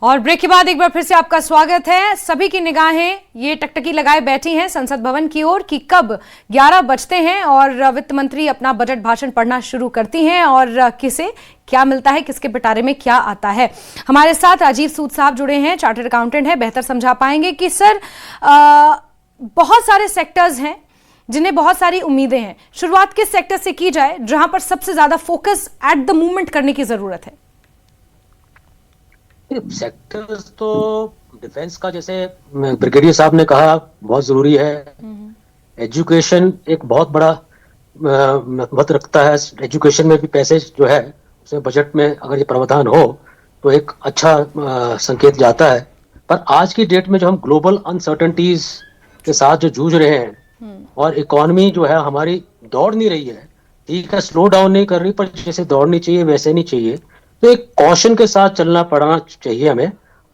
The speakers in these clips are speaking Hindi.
और ब्रेक के बाद एक बार फिर से आपका स्वागत है। सभी की निगाहें ये टकटकी लगाए बैठी हैं संसद भवन की ओर कि कब 11 बजते हैं और वित्त मंत्री अपना बजट भाषण पढ़ना शुरू करती हैं और किसे क्या मिलता है, किसके पिटारे में क्या आता है। हमारे साथ राजीव सूद साहब जुड़े हैं, चार्टर्ड अकाउंटेंट है, बेहतर समझा पाएंगे कि सर बहुत सारे सेक्टर्स हैं जिन्हें बहुत सारी उम्मीदें हैं। शुरुआत किस सेक्टर से की जाए जहां पर सबसे ज्यादा फोकस एट द मोमेंट करने की जरूरत है? सेक्टर्स तो डिफेंस का, जैसे ब्रिगेडियर साहब ने कहा, बहुत जरूरी है। एजुकेशन एक बहुत बड़ा महत्व रखता है। एजुकेशन में भी पैसे जो है उसमें बजट में अगर ये प्रावधान हो तो एक अच्छा संकेत जाता है। पर आज की डेट में जो हम ग्लोबल अनसर्टेनिटीज के साथ जो जूझ रहे हैं और इकोनॉमी जो है हमारी दौड़ नहीं रही है, ठीक है, स्लो डाउन नहीं कर रही, पर जैसे दौड़नी चाहिए वैसे नहीं चाहिए, तो एक कॉशन के साथ चलना पड़ना चाहिए हमें।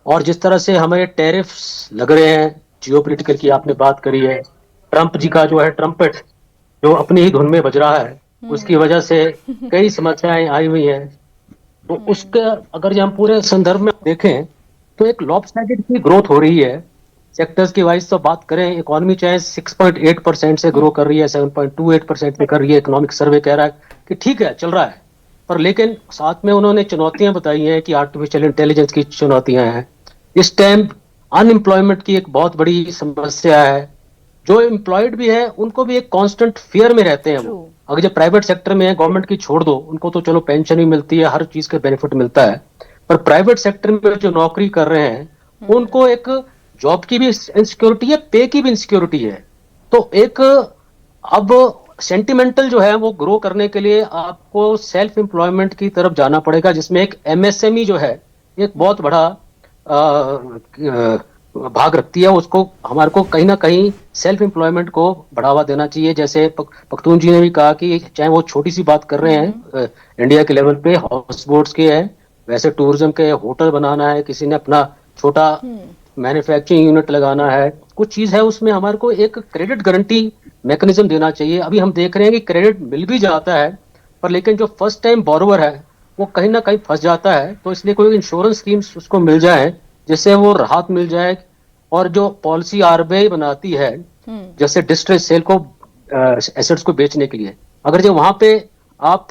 और जिस तरह से हमारे टैरिफ्स लग रहे हैं, जियोपॉलिटिकल की आपने बात करी है, ट्रंप जी का जो है ट्रम्पेट जो अपनी ही धुन में बज रहा है, उसकी वजह से कई समस्याएं आई हुई हैं। तो उसके अगर हम पूरे संदर्भ में देखें तो एक लॉपसाइडेड की ग्रोथ हो रही है। सेक्टर्स की वाइज तो बात करें, इकोनॉमी चाहे 6.8% से ग्रो कर रही है, 7.28% में कर रही है, इकोनॉमिक सर्वे कह रहा है कि ठीक है, चल रहा है। पर लेकिन साथ में उन्होंने चुनौतियां बताई हैं कि आर्टिफिशियल इंटेलिजेंस की चुनौतियां हैं। इस टाइम अनएम्प्लॉयमेंट की एक बहुत बड़ी समस्या है। जो एम्प्लॉयड भी है उनको भी एक कांस्टेंट फियर में रहते हैं वो। अगर जो प्राइवेट सेक्टर में है, गवर्नमेंट की छोड़ दो, उनको तो चलो पेंशन भी मिलती है, हर चीज का बेनिफिट मिलता है, पर प्राइवेट सेक्टर में जो नौकरी कर रहे हैं उनको एक जॉब की भी इनसिक्योरिटी है, पे की भी इनसिक्योरिटी है। तो एक अब सेंटिमेंटल जो है वो ग्रो करने के लिए आपको सेल्फ एम्प्लॉयमेंट की तरफ जाना पड़ेगा, जिसमें एक एमएसएमई जो है एक बहुत बड़ा भाग रखती है। उसको हमारे को कहीं ना कहीं सेल्फ एम्प्लॉयमेंट को बढ़ावा देना चाहिए। जैसे पख्तून जी ने भी कहा कि चाहे वो छोटी सी बात कर रहे हैं इंडिया के लेवल पे, हाउस बोट्स के हैं, वैसे टूरिज्म के, होटल बनाना है, किसी ने अपना छोटा मैन्युफैक्चरिंग यूनिट लगाना है, कुछ चीज है उसमें हमारे को एक क्रेडिट गारंटी मैकेनिज्म देना चाहिए। अभी हम देख रहे हैं कि क्रेडिट मिल भी जाता है, पर लेकिन जो फर्स्ट टाइम बोरोवर है वो कहीं ना कहीं फंस जाता है। तो इसलिए कोई इंश्योरेंस स्कीम्स उसको मिल जाए जिससे वो राहत मिल जाए। और जो पॉलिसी आरबीआई बनाती है जैसे डिस्ट्रेस सेल को, एसेट्स को बेचने के लिए, अगर जो वहां पे आप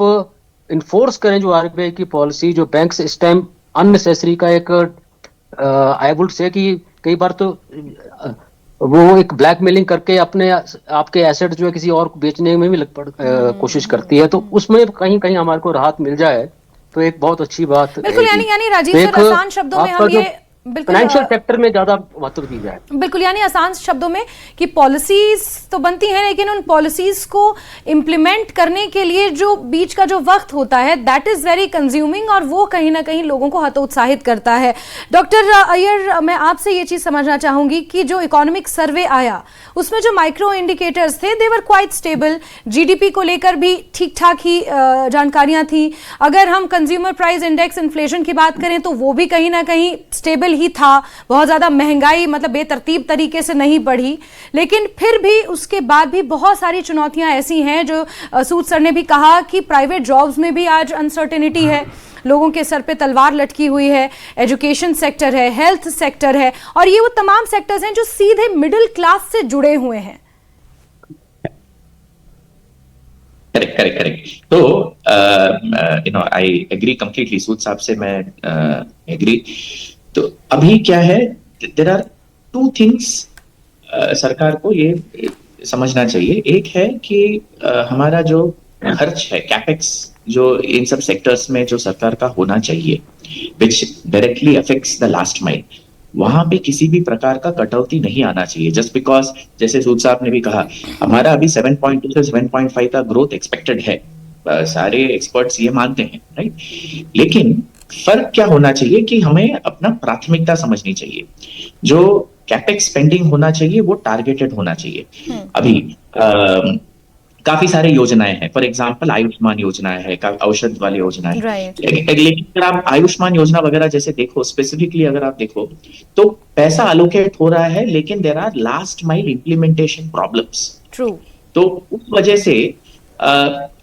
इन्फोर्स करें जो आरबीआई की पॉलिसी, जो बैंक इस टाइम अननेसेसरी का एक आई वुड से कि कई बार तो वो एक ब्लैकमेलिंग करके अपने आपके एसेट जो है किसी और को बेचने में भी कोशिश करती है, तो उसमें कहीं कहीं हमारे को राहत मिल जाए तो एक बहुत अच्छी बात। बिल्कुल, यानी राजीव सर, आसान शब्दों में हम ये फाइनेंशियल सेक्टर में ज्यादा महत्व दी जाए। बिल्कुल, यानी आसान शब्दों में कि पॉलिसीज तो बनती हैं लेकिन उन पॉलिसीज को इंप्लीमेंट करने के लिए जो बीच का जो वक्त होता है दैट इज वेरी कंज्यूमिंग और वो कहीं ना कहीं लोगों को हतोत्साहित करता है। डॉक्टर अय्यर, मैं आपसे ये चीज समझना चाहूंगी कि जो इकोनॉमिक सर्वे आया उसमें जो माइक्रो इंडिकेटर्स थे दे वर क्वाइट स्टेबल, जीडीपी को लेकर भी ठीक ठाक ही जानकारियां थी। अगर हम कंज्यूमर प्राइस इंडेक्स इन्फ्लेशन की बात करें तो वो भी कहीं ना कहीं स्टेबल ही था, बहुत ज्यादा महंगाई मतलब बेतरतीब तरीके से नहीं बढ़ी। लेकिन फिर भी उसके बाद भी बहुत सारी चुनौतियां ऐसी हैं जो सूद सर ने भी कहा कि प्राइवेट जॉब्स में भी आज अनसर्टेनिटी है, लोगों के सर पे तलवार लटकी हुई है, एजुकेशन सेक्टर है, हेल्थ सेक्टर है, और ये वो तमाम सेक्टर्स हैं जो सीधे मिडिल क्लास से जुड़े हुए हैं। करेक्ट। तो आई एग्री कंप्लीटली, सूद साहब से मैं एग्री। तो अभी क्या है, देयर आर टू थिंग्स सरकार को ये समझना चाहिए। एक है कि हमारा जो खर्च है, कैपेक्स, जो इन सब सेक्टर्स में जो सरकार का होना चाहिए, विच directly affects the last mile, वहां पे किसी भी प्रकार का कटौती नहीं आना चाहिए। जस्ट बिकॉज, जैसे सूद साहब ने भी कहा, हमारा अभी 7.2 से 7.5 का ग्रोथ एक्सपेक्टेड है, सारे एक्सपर्ट्स ये मानते हैं, राइट। लेकिन फर्क क्या होना चाहिए कि हमें अपना प्राथमिकता समझनी चाहिए। जो कैपेक्स स्पेंडिंग होना चाहिए वो टारगेटेड होना चाहिए। अभी काफी सारे योजनाएं हैं, फॉर एग्जांपल आयुष्मान योजना है, औषध वाली योजना है, लेकिन अगर आप आयुष्मान योजना वगैरह जैसे देखो, स्पेसिफिकली अगर आप देखो तो पैसा अलोकेट हो रहा है, लेकिन there are last mile implementation problems. True. तो उस वजह से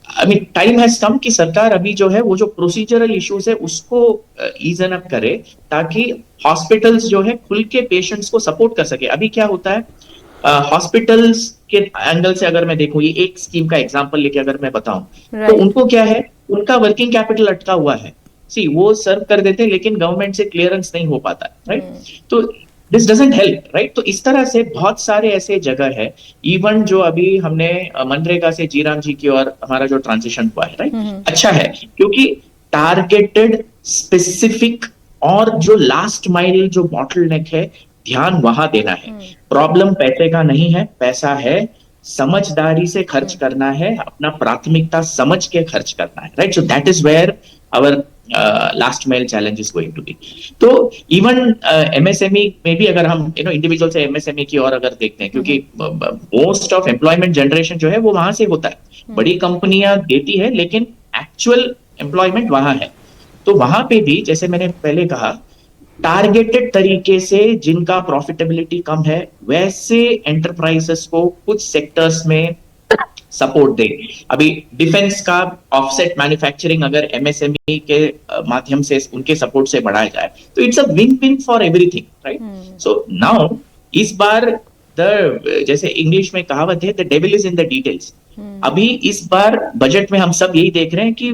I mean time has come कि सरकार अभी जो है वो जो प्रोसीजरल इश्यूज है उसको ईजन अप करे, ताकि हॉस्पिटल्स जो है खुल के पेशेंट्स को सपोर्ट कर सके। अभी क्या होता है, हॉस्पिटल्स के एंगल से अगर मैं देखूं, ये एक स्कीम का एग्जांपल लेके अगर मैं बताऊं, तो उनको क्या है, उनका वर्किंग कैपिटल अटका हुआ है। सी वो सर्व कर देते हैं लेकिन गवर्नमेंट से क्लियरेंस नहीं हो पाता, राइट? तो दिस डजंट हेल्प, राइट? तो इस तरह से बहुत सारे ऐसे जगह है, इवन जो अभी हमने मनरेगा से जीराम जी की और हमारा जो ट्रांजिशन हुआ है, राइट, अच्छा है, क्योंकि टारगेटेड, स्पेसिफिक, और जो लास्ट माइल जो बॉटलनेक है, ध्यान वहां देना है। प्रॉब्लम पैसे का नहीं है, पैसा है, समझदारी से खर्च करना है, अपना प्राथमिकता समझ के खर्च करना है, right? So that is where our last mile challenge is going to be. तो इवन एमएसएमई में भी अगर हम इंडिविजुअल से एमएसएमई की और अगर देखते हैं, क्योंकि मोस्ट ऑफ एम्प्लॉयमेंट जनरेशन जो है वो वहां से होता है। बड़ी कंपनियां देती है लेकिन एक्चुअल एम्प्लॉयमेंट वहां है। तो वहां पे भी जैसे मैंने पहले कहा, टारगेटेड तरीके से जिनका प्रॉफिटेबिलिटी कम है वैसे एंटरप्राइजेस को कुछ सेक्टर्स में सपोर्ट दे। अभी डिफेंस का ऑफसेट मैन्युफैक्चरिंग अगर एमएसएमई के माध्यम से उनके सपोर्ट से बढ़ाया जाए तो it's a win win for everything, right? So now इस बार जैसे इंग्लिश में कहावत है, the devil is in the details. अभी इस बार बजट में हम सब यही देख रहे हैं कि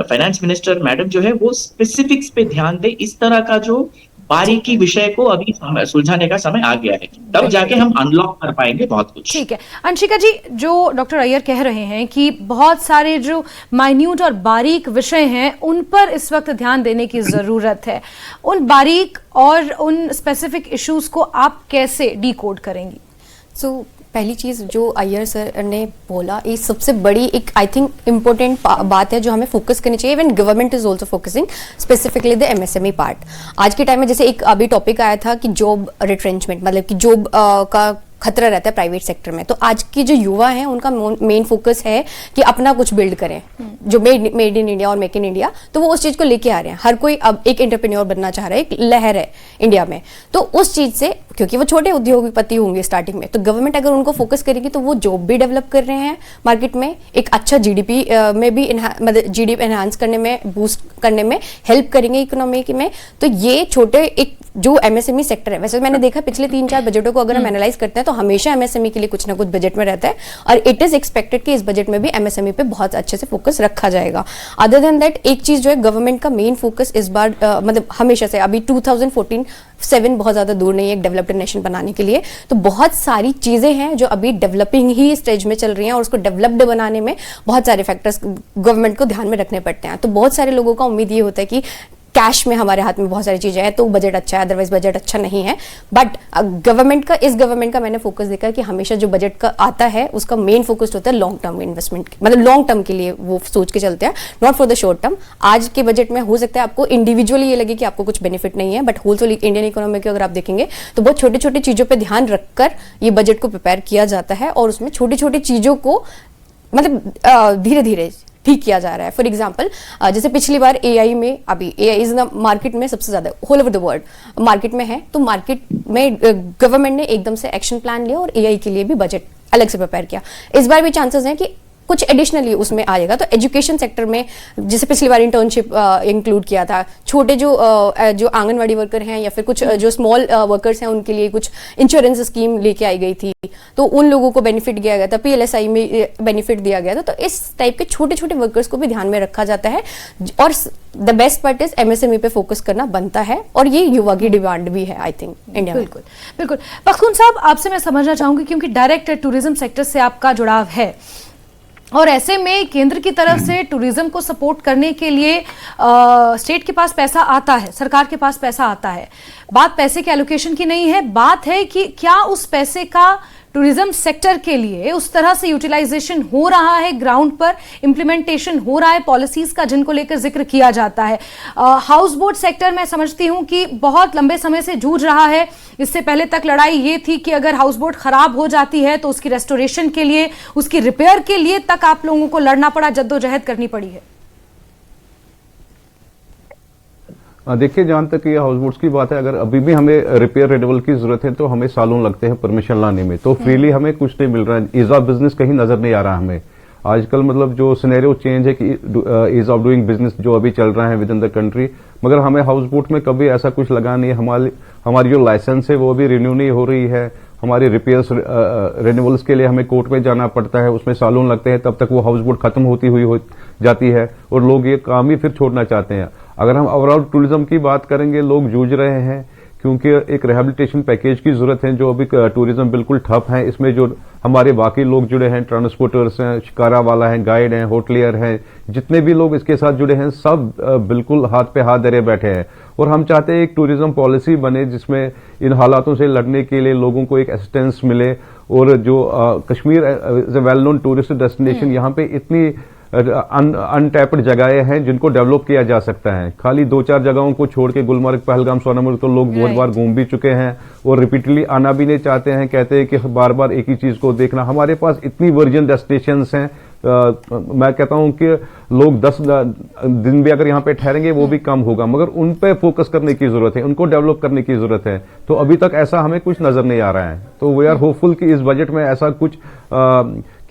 फाइनेंस मिनिस्टर मैडम जो है वो स्पेसिफिक्स पे ध्यान दे। इस तरह का जो बारीकी विषय को अभी सुलझाने का समय आ गया है, तब जाके हम अनलॉक कर पाएंगे बहुत कुछ। ठीक है अंशिका जी, जो डॉक्टर अय्यर कह रहे हैं कि बहुत सारे जो माइन्यूट और बारीक विषय हैं उन पर इस वक्त ध्यान देने की जरूरत है, उन बारीक और उन स्पेसिफिक इश्यूज को आप कैसे डिकोड करेंगी? पहली चीज़ जो अय्यर सर ने बोला, ये सबसे बड़ी एक आई थिंक इम्पोर्टेंट बात है जो हमें फोकस करनी चाहिए। Even government is also focusing specifically the MSME part. आज के टाइम में जैसे एक अभी टॉपिक आया था कि जॉब रिट्रेंचमेंट, मतलब कि जॉब का खतरा रहता है प्राइवेट सेक्टर में। तो आज की जो युवा हैं उनका मेन फोकस है कि अपना कुछ बिल्ड करें, जो मेड इन इंडिया और मेक इन इंडिया, तो वो उस चीज को लेके आ रहे हैं। हर कोई अब एक एंटरप्रेन्योर बनना चाह रहा है, एक लहर है इंडिया में। तो उस चीज से, क्योंकि वो छोटे उद्योगपति होंगे स्टार्टिंग में, तो गवर्नमेंट अगर उनको फोकस करेगी तो वो जॉब भी डेवलप कर रहे हैं मार्केट में, एक अच्छा जीडीपी में भी मतलब जीडीपी एनहांस करने में, बूस्ट करने में हेल्प करेंगे इकोनॉमी में। तो ये छोटे एक जो एमएसएमई सेक्टर है, वैसे मैंने देखा पिछले 3-4 बजटों को अगर हम एनालाइज करते हैं तो हमेशा एमएसएमई के लिए कुछ ना कुछ बजट में रहता है, और इट इज एक्सपेक्टेड कि इस बजट में भी एमएसएमई पे बहुत अच्छे से फोकस रखा जाएगा। अदर देन दैट, एक चीज जो है गवर्नमेंट का मेन फोकस इस बार मतलब हमेशा से, अभी 2014-7 बहुत ज्यादा दूर नहीं है एक डेवलप्ड नेशन बनाने के लिए। तो बहुत सारी चीजें हैं जो अभी डेवलपिंग ही स्टेज में चल रही हैं, और उसको डेवलप्ड बनाने में बहुत सारे फैक्टर्स गवर्नमेंट को ध्यान में रखने पड़ते हैं। तो बहुत सारे लोगों का उम्मीद ये होता है कि कैश में हमारे हाथ में बहुत सारी चीजें हैं तो बजट अच्छा है, अदरवाइज बजट अच्छा नहीं है। बट इस गवर्नमेंट का मैंने फोकस देखा है कि हमेशा जो बजट का आता है उसका मेन फोकस होता है लॉन्ग टर्म इन्वेस्टमेंट, मतलब लॉन्ग टर्म के लिए वो सोच के चलते हैं, not for the short term. आज के बजट में हो सकता है आपको इंडिविजुअली ये लगे कि आपको कुछ बेनिफिट नहीं है, बट होलसेल इंडियन इकोनॉमी को अगर आप देखेंगे तो बहुत छोटी छोटी चीजों पर ध्यान रखकर ये बजट को प्रिपेयर किया जाता है, और उसमें छोटी छोटी चीजों को मतलब धीरे धीरे ठीक किया जा रहा है। फॉर एग्जाम्पल, जैसे पिछली बार एआई में, अभी एआई इज द मार्केट में सबसे ज्यादा all over the world market में है, तो मार्केट में गवर्नमेंट ने एकदम से एक्शन प्लान लिया और एआई के लिए भी बजट अलग से प्रिपेयर किया। इस बार भी चांसेस हैं कि कुछ एडिशनली उसमें आएगा। तो एजुकेशन सेक्टर में जैसे पिछली बार इंटर्नशिप इंक्लूड किया था, छोटे जो आंगनवाड़ी वर्कर हैं या फिर कुछ जो स्मॉल वर्कर्स हैं उनके लिए कुछ इंश्योरेंस स्कीम लेके आई गई थी, तो उन लोगों को बेनिफिट दिया गया था, पीएलएसआई में बेनिफिट दिया गया था। तो इस टाइप के छोटे छोटे वर्कर्स को भी ध्यान में रखा जाता है, और the best part is MSME पे फोकस करना बनता है, और ये युवा की डिमांड भी है आई थिंक इंडिया में। बिल्कुल बिल्कुल। पख्तून साहब, आपसे मैं समझना चाहूंगी, क्योंकि डायरेक्ट टूरिज्म सेक्टर से आपका जुड़ाव है, और ऐसे में केंद्र की तरफ से टूरिज्म को सपोर्ट करने के लिए स्टेट के पास पैसा आता है, सरकार के पास पैसा आता है। बात पैसे के एलोकेशन की नहीं है, बात है कि क्या उस पैसे का टूरिज्म सेक्टर के लिए उस तरह से यूटिलाइजेशन हो रहा है, ग्राउंड पर इंप्लीमेंटेशन हो रहा है पॉलिसीज का जिनको लेकर जिक्र किया जाता है। हाउस बोट सेक्टर मैं समझती हूं कि बहुत लंबे समय से जूझ रहा है। इससे पहले तक लड़ाई ये थी कि अगर हाउस बोट खराब हो जाती है तो उसकी रेस्टोरेशन के लिए, उसकी रिपेयर के लिए तक आप लोगों को लड़ना पड़ा, जद्दोजहद करनी पड़ी है। देखिए, जहां तक ये हाउस बोट्स की बात है, अगर अभी भी हमें रिपेयर रेन्यूअल की जरूरत है तो हमें सालों लगते हैं परमिशन लाने में, तो फ्रीली हमें कुछ नहीं मिल रहा है, ईज ऑफ बिजनेस कहीं नजर नहीं आ रहा हमें। आजकल मतलब जो सिनेरियो चेंज है कि ईज ऑफ डूइंग बिजनेस जो अभी चल रहा है विद इन द कंट्री, मगर हमें हाउस बोट में कभी ऐसा कुछ लगा नहीं है। हमारी जो लाइसेंस है वो भी रिन्यू नहीं हो रही है। हमारी रिपेयर्स रिन्यूअल्स के लिए हमें कोर्ट में जाना पड़ता है, उसमें सालों लगते हैं, तब तक वो हाउस बोट खत्म होती हुई हो जाती है और लोग ये काम ही फिर छोड़ना चाहते हैं। अगर हम ओवरऑल टूरिज्म की बात करेंगे, लोग जूझ रहे हैं क्योंकि एक रिहेबिलिटेशन पैकेज की जरूरत है। जो अभी टूरिज्म बिल्कुल ठप है, इसमें जो हमारे बाकी लोग जुड़े हैं, ट्रांसपोर्टर्स हैं, शिकारा वाला हैं, गाइड हैं, होटलियर हैं, जितने भी लोग इसके साथ जुड़े हैं, सब बिल्कुल हाथ पे हाथ धरे बैठे हैं। और हम चाहते हैं एक टूरिज्म पॉलिसी बने जिसमें इन हालातों से लड़ने के लिए लोगों को एक असिस्टेंस मिले। और जो Kashmir is a well known tourist destination, यहाँ पे इतनी अनटैप्ड जगहें हैं जिनको डेवलप किया जा सकता है। खाली 2-4 जगहों को छोड़ के गुलमर्ग, पहलगाम, सोनामर्ग तो लोग बहुत बार घूम भी चुके हैं और रिपीटली आना भी नहीं चाहते हैं। कहते हैं कि बार बार एक ही चीज को देखना। हमारे पास इतनी वर्जिन डेस्टिनेशंस हैं, मैं कहता हूं कि लोग 10 दिन भी अगर यहाँ पे ठहरेंगे वो भी कम होगा, मगर उन पे फोकस करने की जरूरत है, उनको डेवलप करने की जरूरत है। तो अभी तक ऐसा हमें कुछ नजर नहीं आ रहा है। तो वी आर होपफुल कि इस बजट में ऐसा कुछ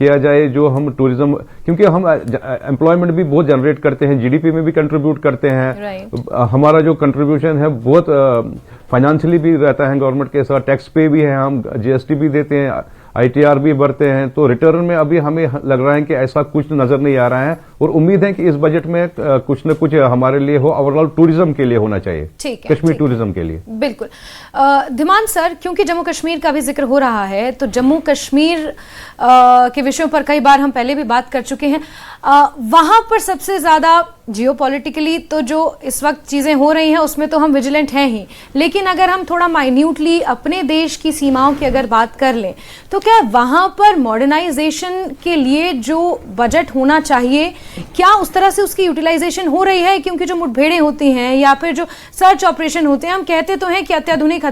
किया जाए जो हम टूरिज्म, क्योंकि हम एम्प्लॉयमेंट भी बहुत जनरेट करते हैं, जीडीपी में भी कंट्रीब्यूट करते हैं। हमारा जो कंट्रीब्यूशन है बहुत फाइनेंशियली भी रहता है गवर्नमेंट के साथ, टैक्स पे भी है, हम जीएसटी भी देते हैं, आईटीआर भी भरते हैं। तो रिटर्न में अभी हमें लग रहा है कि ऐसा कुछ नजर नहीं आ रहा है और उम्मीद है कि इस बजट में कुछ न कुछ हमारे लिए हो, ओवरऑल टूरिज्म के लिए होना चाहिए, कश्मीर टूरिज्म के लिए। बिल्कुल। धीमान सर, क्योंकि जम्मू कश्मीर का भी जिक्र हो रहा है, तो जम्मू कश्मीर के विषयों पर कई बार हम पहले भी बात कर चुके हैं। वहां पर सबसे ज्यादा जियोपॉलिटिकली तो जो इस वक्त चीजें हो रही हैं उसमें तो हम विजिलेंट हैं ही, लेकिन अगर हम थोड़ा माइन्यूटली अपने देश की सीमाओं की अगर बात कर लें, तो क्या वहां पर मॉडर्नाइजेशन के लिए जो बजट होना चाहिए, क्या उस तरह से उसकी यूटिलाइजेशन हो रही है? क्योंकि जो मुठभेड़ें होती हैं या फिर जो सर्च ऑपरेशन होते हैं, हम कहते तो हैं कि अत्याधुनिक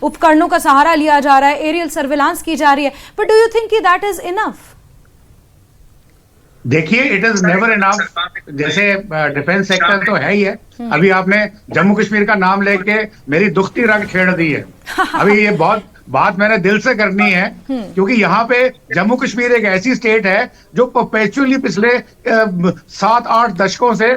उपकरणों का सहारा लिया जा रहा है, एरियल सर्विलांस की जा रही है, बट डू यू थिंक कि दैट इज इनफ? देखिए, इट इज नेवर इनफ। जैसे डिफेंस सेक्टर तो है ही है। अभी आपने जम्मू कश्मीर का नाम लेके मेरी दुखती रग छेड़ दी है। अभी ये बात मैंने दिल से करनी है, क्योंकि यहाँ पे जम्मू कश्मीर एक ऐसी स्टेट है जो परपेचुअली पिछले 7-8 दशकों से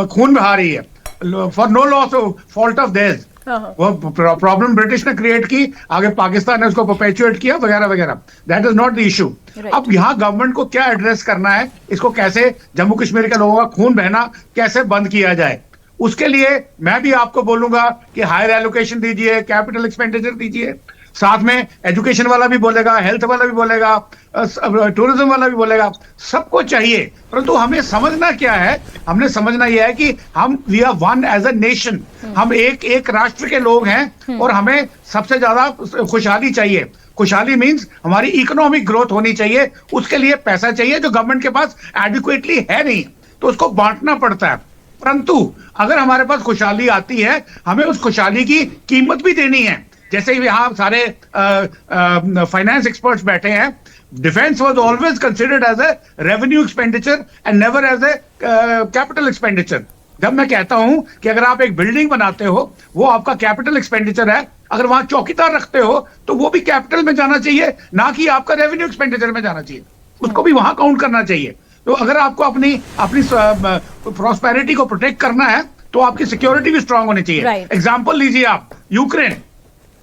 खून बहा रही है for no loss of fault of theirs. वो प्रॉब्लम ब्रिटिश ने क्रिएट की, आगे पाकिस्तान ने उसको परपेचुएट किया वगैरह वगैरह। That is not the issue. अब यहाँ गवर्नमेंट को क्या एड्रेस करना है, इसको कैसे जम्मू कश्मीर के लोगों का खून बहना कैसे बंद किया जाए, उसके लिए मैं भी आपको बोलूंगा कि हायर एलोकेशन दीजिए, कैपिटल एक्सपेंडिचर दीजिए, साथ में एजुकेशन वाला भी बोलेगा, हेल्थ वाला भी बोलेगा, टूरिज्म वाला भी बोलेगा, सबको चाहिए। परंतु हमें समझना क्या है, हमने समझना यह है कि हम we are one as a nation, हम एक राष्ट्र के लोग हैं और हमें सबसे ज्यादा खुशहाली चाहिए। खुशहाली मींस हमारी इकोनॉमिक ग्रोथ होनी चाहिए, उसके लिए पैसा चाहिए जो गवर्नमेंट के पास एडिक्वेटली है नहीं, तो उसको बांटना पड़ता है। परंतु अगर हमारे पास खुशहाली आती है, हमें उस खुशहाली की कीमत भी देनी है। जैसे यहाँ सारे फाइनेंस एक्सपर्ट्स बैठे हैं, defence was always considered as a revenue expenditure and never as a capital expenditure. जब मैं कहता हूं कि अगर आप एक बिल्डिंग बनाते हो वो आपका कैपिटल एक्सपेंडिचर है, अगर वहां चौकीदार रखते हो तो वो भी कैपिटल में जाना चाहिए, ना कि आपका रेवेन्यू एक्सपेंडिचर में जाना चाहिए, उसको भी वहां काउंट करना चाहिए। तो अगर आपको अपनी प्रॉस्पेरिटी को प्रोटेक्ट करना है तो आपकी सिक्योरिटी भी स्ट्रांग होनी चाहिए। एग्जाम्पल लीजिए आप,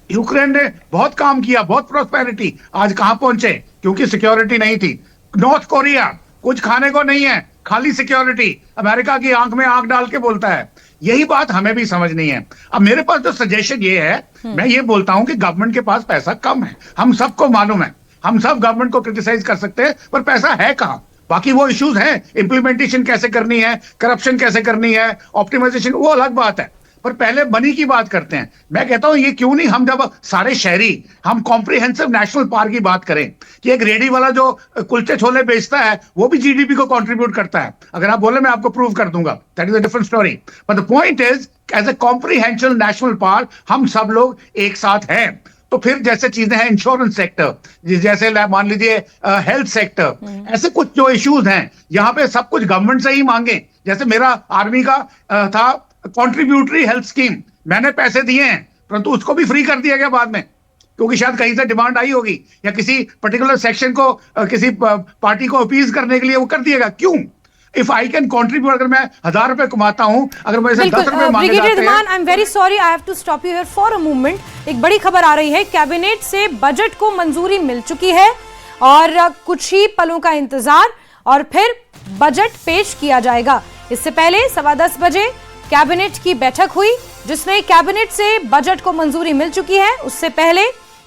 यूक्रेन ने बहुत काम किया, बहुत प्रॉस्पेरिटी, आज कहां पहुंचे? क्योंकि सिक्योरिटी नहीं थी। नॉर्थ कोरिया, कुछ खाने को नहीं है, खाली सिक्योरिटी, अमेरिका की आंख में आंख डाल के बोलता है। यही बात हमें भी समझनी है। अब मेरे पास जो सजेशन ये है, मैं ये बोलता हूं कि गवर्नमेंट के पास पैसा कम है, हम सबको मालूम है, हम सब गवर्नमेंट को क्रिटिसाइज कर सकते हैं, पर पैसा है कहां? बाकी वो इश्यूज हैं, इंप्लीमेंटेशन कैसे करनी है, करप्शन कैसे करनी है, ऑप्टिमाइजेशन, वो अलग बात है, पर पहले मनी की बात करते हैं। मैं कहता हूं ये क्यों नहीं हम जब सारे शहरी हम कॉम्प्रिहेंसिव नेशनल पार्क की बात करें कि एक रेडी वाला जो कुलचे छोले बेचता है वो भी जीडीपी को कंट्रीब्यूट करता है। अगर आप बोले मैं आपको प्रूव कर दूंगा, that is a different story, but the point is as a comprehensive national park हम सब लोग एक साथ हैं। तो फिर जैसे चीजें हैं इंश्योरेंस सेक्टर, जैसे मान लीजिए हेल्थ सेक्टर, ऐसे कुछ जो इश्यूज हैं यहाँ पे सब कुछ गवर्नमेंट से ही मांगे। जैसे मेरा आर्मी का था कॉन्ट्रीब्यूटरी हेल्थ स्कीम, मैंने पैसे दिए हैं परंतु उसको भी फ्री कर दिया गया बाद में। क्योंकि शायद कहीं से डिमांड आई होगी, या किसी पर्टिकुलर सेक्शन को किसी पार्टी को अपीज करने के लिए वो कर दिएगा। क्यों? इफ आई कैन कॉन्ट्रीब्यूट, अगर मैं 1000 रुपए कमाता हूं, अगर मुझे 10 रुपए मांगे जाते हैं। I am very sorry, I have to stop you here for a moment. एक बड़ी खबर आ रही है, कैबिनेट से बजट को मंजूरी मिल चुकी है और कुछ ही पलों का इंतजार और फिर बजट पेश किया जाएगा। इससे पहले 10:15 बजे कैबिनेट की बैठक हुई जिसमें कैबिनेट से बजट को मंजूरी मिल चुकी है। उससे पहले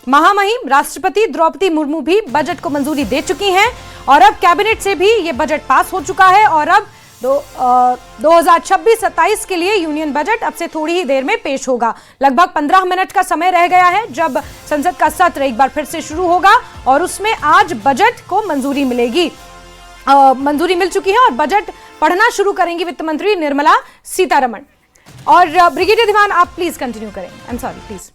महामहिम राष्ट्रपति द्रौपदी मुर्मू भी बजट को मंजूरी दे चुकी हैं और अब कैबिनेट से भी ये बजट पास हो चुका है और अब 2026-27 के लिए यूनियन बजट अब से थोड़ी ही देर में पेश होगा। लगभग 15 मिनट का समय रह गया है जब संसद का सत्र एक बार फिर से शुरू होगा और उसमें आज बजट को मंजूरी मिलेगी। मंजूरी मिल चुकी है और बजट पढ़ना शुरू करेंगी वित्त मंत्री निर्मला सीतारमण। और ब्रिगेडियर दीवान, आप प्लीज कंटिन्यू करें। I am sorry, please.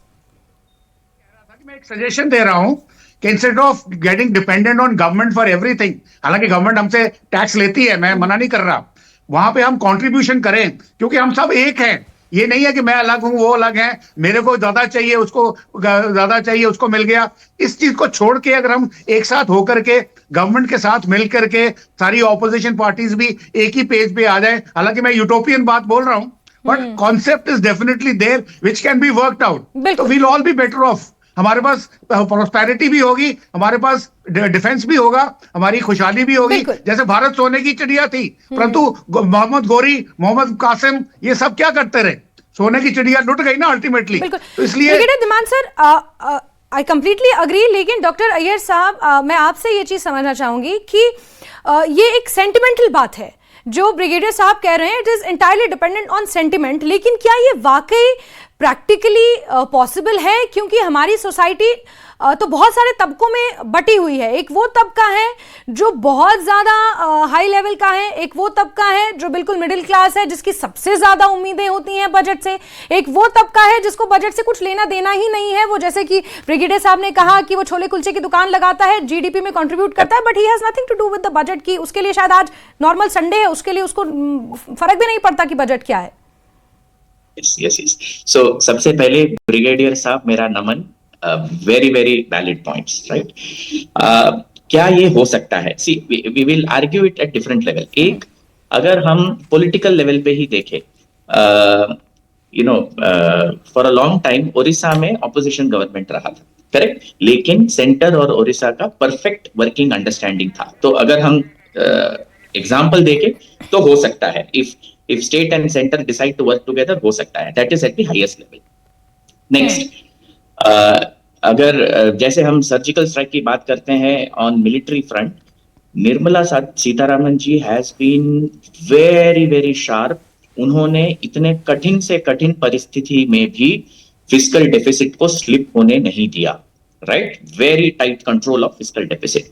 मैं एक सजेशन दे रहा हूं कि instead of getting dependent on government for everything, हालांकि गवर्नमेंट हमसे टैक्स लेती है, मैं मना नहीं कर रहा, वहां पे हम कंट्रीब्यूशन करें, क्योंकि हम सब एक हैं। ये नहीं है कि मैं अलग हूं वो अलग है, मेरे को ज्यादा चाहिए उसको ज्यादा चाहिए उसको मिल गया। इस चीज को छोड़ के अगर हम एक साथ होकर के गवर्नमेंट के साथ मिल करके सारी ऑपोजिशन पार्टीज भी एक ही पेज पे आ जाए, हालांकि मैं यूटोपियन बात बोल रहा हूं, but concept is definitely there which can be worked out, तो we'll all be better off. हमारे पास प्रोस्पेरिटी भी होगी, हमारे पास डिफेंस भी होगा, हमारी खुशहाली भी होगी। जैसे भारत सोने की चिड़िया थी, परंतु मोहम्मद गोरी, मोहम्मद कासिम, ये सब क्या करते रहे? सोने की चिड़िया लुट गई ना अल्टीमेटली। तो इसलिए दिमान सर, आई कंप्लीटली अग्री, लेकिन डॉक्टर अय्यर साहब, मैं आपसे ये चीज समझना चाहूंगी कि ये एक सेंटिमेंटल बात है जो ब्रिगेडियर साहब कह रहे हैं, it is entirely dependent on sentiment, लेकिन क्या ये वाकई प्रैक्टिकली पॉसिबल है? क्योंकि हमारी सोसाइटी तो बहुत सारे तबकों में बटी हुई है। एक वो तबका है जो बहुत ज्यादा हाई लेवल का है, एक वो तबका है जो बिल्कुल मिडिल क्लास है जिसकी सबसे ज्यादा उम्मीदें होती हैं बजट से, एक वो तबका है जिसको बजट से कुछ लेना देना ही नहीं है। वो जैसे कि ब्रिगेडियर साहब ने कहा कि वो छोले कुलचे की दुकान लगाता है, जीडीपी में कंट्रीब्यूट करता है, but he has nothing to do with the budget की। उसके लिए शायद आज नॉर्मल संडे है, उसके लिए उसको फर्क भी नहीं पड़ता कि बजट क्या है। yes. So सबसे पहले ब्रिगेडियर साहब, मेरा नमन। Very very valid points, right. क्या ये हो सकता है? See, we will argue it at different level. एक, अगर हम पॉलिटिकल लेवल पे ही देखें, for a long time Odisha में ऑपोजिशन गवर्नमेंट रहा था, करेक्ट, लेकिन सेंटर और ओडिशा का परफेक्ट वर्किंग अंडरस्टैंडिंग था। तो अगर हम एग्जाम्पल देखें तो हो सकता है, if state and center decide to work together, हो सकता है, that is at the highest level. Next, अगर जैसे हम सर्जिकल स्ट्राइक की बात करते हैं on military front, Nirmala Sitharaman ji has been very very sharp. उन्होंने इतने कठिन से कठिन परिस्थिति में भी फिस्कल डेफिसिट को स्लिप होने नहीं दिया, right. Very tight control of fiscal deficit.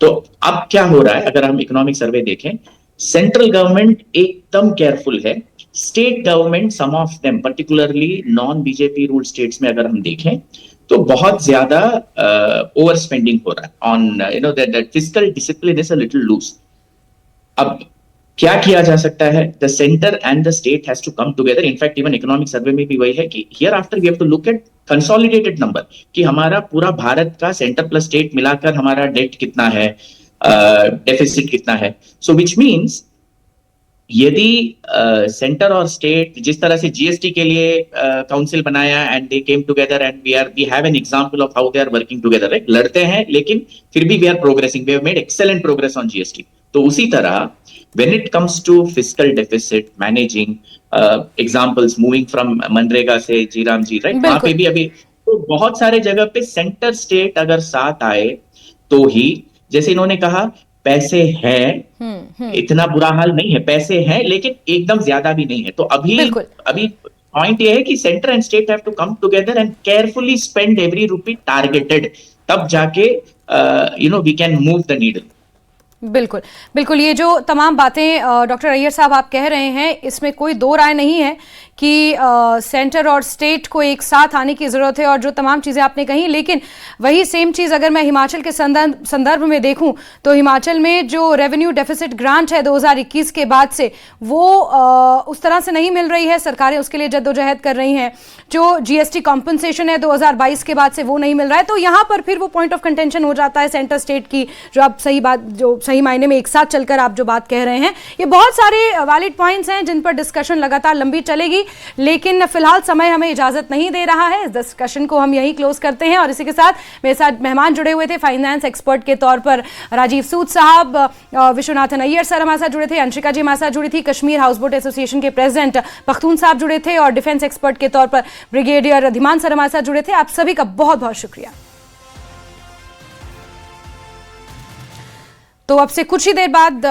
तो अब क्या हो रहा है, अगर हम इकोनॉमिक सर्वे देखें, सेंट्रल गवर्नमेंट एकदम केयरफुल है, state government some of them, particularly non BJP rule states में अगर हम देखें तो बहुत ज्यादा ओवर स्पेंडिंग हो रहा है on that fiscal discipline is a little loose. अब क्या किया जा सकता है? The centre and the state has to come together. In fact even economic survey में भी वही है कि hereafter we have to look at consolidated number, कि हमारा पूरा भारत का सेंटर प्लस स्टेट मिलाकर हमारा डेट कितना है, डेफिसिट कितना है। सो विच मीन्स यदि सेंटर और स्टेट जिस तरह से जीएसटी के लिए काउंसिल बनाया and they came together and we have an example of how they are working together, right. लड़ते हैं लेकिन फिर भी we are progressing, we have made excellent progress on GST. तो उसी तरह when it comes to fiscal deficit managing, examples moving from MNREGA से जीराम जी, राइट, वहां पे भी अभी तो बहुत सारे जगह पे सेंटर स्टेट अगर साथ आए तो ही, जैसे इन्होंने कहा, पैसे हैं, इतना बुरा हाल नहीं है, पैसे हैं लेकिन एकदम ज्यादा भी नहीं है। तो अभी पॉइंट ये है कि centre and state have to come together and carefully spend every rupee targeted, तब जाके we can move the needle. बिल्कुल बिल्कुल, ये जो तमाम बातें डॉक्टर अय्यर साहब आप कह रहे हैं, इसमें कोई दो राय नहीं है कि सेंटर और स्टेट को एक साथ आने की ज़रूरत है और जो तमाम चीज़ें आपने कही, लेकिन वही सेम चीज़ अगर मैं हिमाचल के संदर्भ में देखूं तो हिमाचल में जो रेवेन्यू डेफिसिट ग्रांट है 2021 के बाद से वो उस तरह से नहीं मिल रही है। सरकारें उसके लिए जद्दोजहद कर रही हैं। जो जीएसटी कॉम्पनसेशन है 2022 के बाद से वो नहीं मिल रहा है। तो यहाँ पर फिर वो पॉइंट ऑफ कंटेंशन हो जाता है सेंटर स्टेट की, जो आप सही बात, जो सही मायने में एक साथ चलकर आप जो बात कह रहे हैं। ये बहुत सारे वैलिड पॉइंट्स हैं जिन पर डिस्कशन लगातार लंबी चलेगी, लेकिन फिलहाल समय हमें इजाजत नहीं दे रहा है। इस डिस्कशन को हम यहीं क्लोज करते हैं और इसी के साथ मेरे साथ मेहमान जुड़े हुए थे फाइनेंस एक्सपर्ट के तौर पर राजीव सूद साहब, विश्वनाथन अय्यर सर हमारे साथ जुड़े थे, अंशिका जी हमारे साथ जुड़ी थी, कश्मीर हाउस बोट एसोसिएशन के प्रेसिडेंट पख्तून साहब जुड़े थे और डिफेंस एक्सपर्ट के तौर पर ब्रिगेडियर धीमान सर हमारे साथ जुड़े थे। आप सभी का बहुत बहुत शुक्रिया। तो अब से कुछ ही देर बाद